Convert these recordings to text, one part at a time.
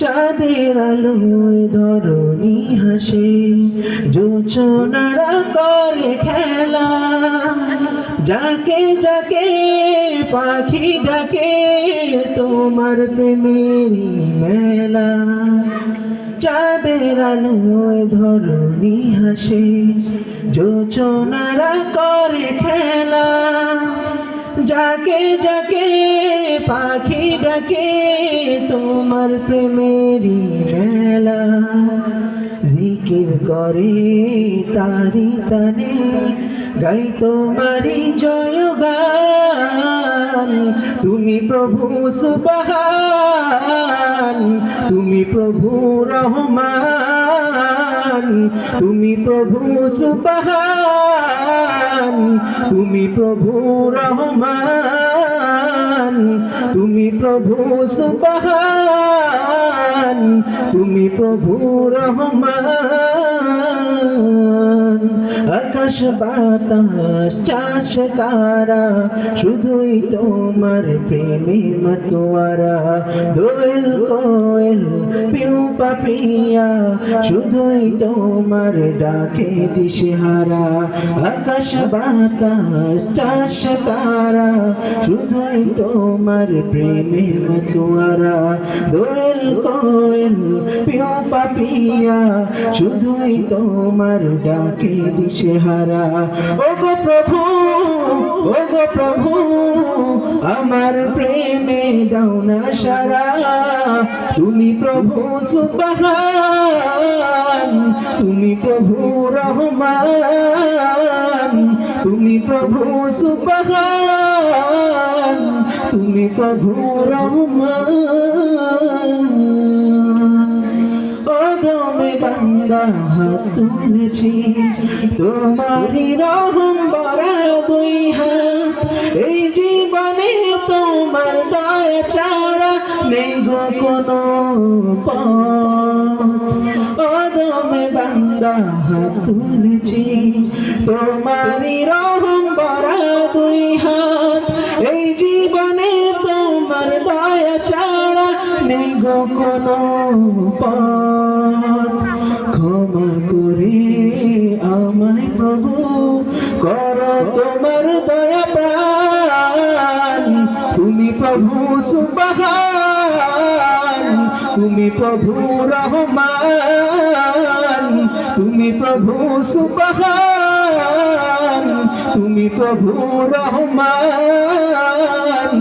চাঁদের আলোয় ধরণী হাসে, জোছনারা করে খেলা, যাকে যাকে পাখি ডাকে তোমার প্রেমেরই মেলা। চাঁদের আলোয় ধরণী হাসে, জোছনারা করে খেলা, যাকে যাকে পাখি ডাকে তোমার প্রেমেরই মেলা। জিকির করে তারি তানে গাই তোমারি জয়গান। তুমি প্রভু সুবহান, তুমি প্রভু রহমান, তুমি প্রভু সুবহান, তুমি প্রভু রহমান, তুমি প্রভু সুবহান, তুমি প্রভু রহমান। আকাশ বাতাস চাষ তারা শুধুই তোমার প্রেমে মতোয়ারা। দোয়েল কোয়েল পিউ পাপিয়া শুধুই তোমার ডাকে দিশেহারা। আকাশ বাতাস চাষ তারা শুধুই তোমার প্রেমে মতোয়ারা। দোয়েল কোয়েল পিউ পাপিয়া শুধুই তোমার ডাকে দিশেহারা। ওগো প্রভু, ওগো প্রভু, আমার প্রেমে দাও না সারা। তুমি প্রভু সুবহান, তুমি প্রভু রহমান, তুমি প্রভু সুবহান, তুমি প্রভু রহমান। বান্দা হাত তুলেছি তোমারি রহম ভরা দুই হাত। এই জীবনে তোমার দয়া ছাড়া নেই গো কোনো পথ। অদমে বান্দা হাত তুলেছি তোমারি রহম ভরা দুই হাত। এই জীবনে তোমার দয়া ছাড়া নেই গো কোনো পথ। ক্ষমা করে আমায় প্রভু কর তোমার দয়া প্রাণ। তুমি প্রভু সুবহান, তুমি প্রভু রহমান, তুমি প্রভু সুবহান, তুমি প্রভু রহমান।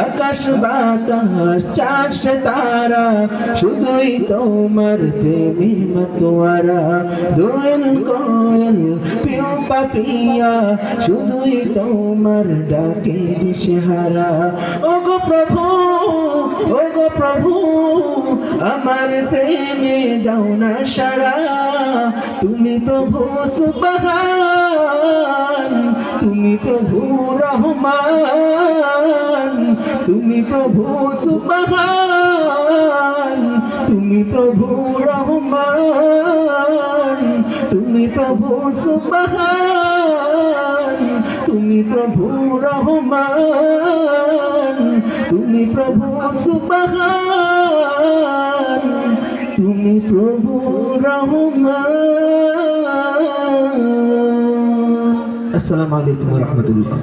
আকাশ বাতাস চাষ তারা শুধুই তোমার প্রেমে মতোয়ারা। দোয়েল কোয়েল পিউ পাপিয়া শুধুই তোমার ডাকে দিশেহারা। ওগো প্রভু, ওগো প্রভু, আমার প্রেমে দাও না সারা। তুমি প্রভু সুবহান, তুমি প্রভু রহমান, তুমি প্রভু সুবহান, তুমি প্রভু রহমান, তুমি প্রভু সুবহান, তুমি প্রভু রহমান, তুমি প্রভু সুবহান, তুমি প্রভু রহমান। আসসালামু আলাইকুম ওয়া রাহমাতুল্লাহ।